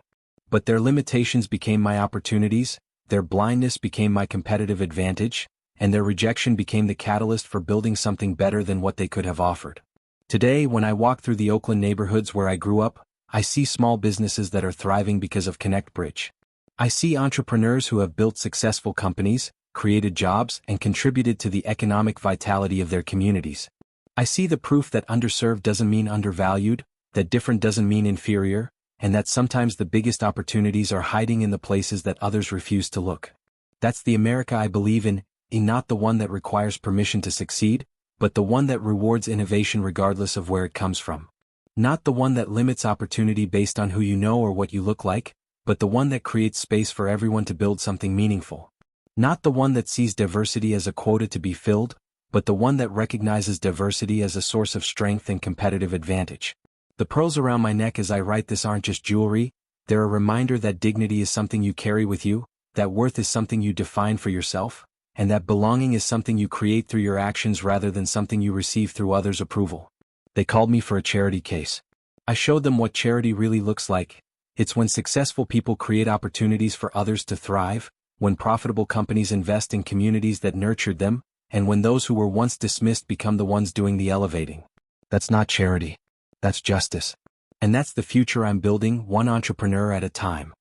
But their limitations became my opportunities, their blindness became my competitive advantage, and their rejection became the catalyst for building something better than what they could have offered. Today, when I walk through the Oakland neighborhoods where I grew up, I see small businesses that are thriving because of ConnectBridge. I see entrepreneurs who have built successful companies, created jobs, and contributed to the economic vitality of their communities. I see the proof that underserved doesn't mean undervalued, that different doesn't mean inferior, and that sometimes the biggest opportunities are hiding in the places that others refuse to look. That's the America I believe in, not the one that requires permission to succeed, but the one that rewards innovation regardless of where it comes from. Not the one that limits opportunity based on who you know or what you look like, but the one that creates space for everyone to build something meaningful. Not the one that sees diversity as a quota to be filled, but the one that recognizes diversity as a source of strength and competitive advantage. The pearls around my neck as I write this aren't just jewelry, they're a reminder that dignity is something you carry with you, that worth is something you define for yourself, and that belonging is something you create through your actions rather than something you receive through others' approval. They called me for a charity case. I showed them what charity really looks like. It's when successful people create opportunities for others to thrive, when profitable companies invest in communities that nurtured them, and when those who were once dismissed become the ones doing the elevating. That's not charity. That's justice. And that's the future I'm building, one entrepreneur at a time.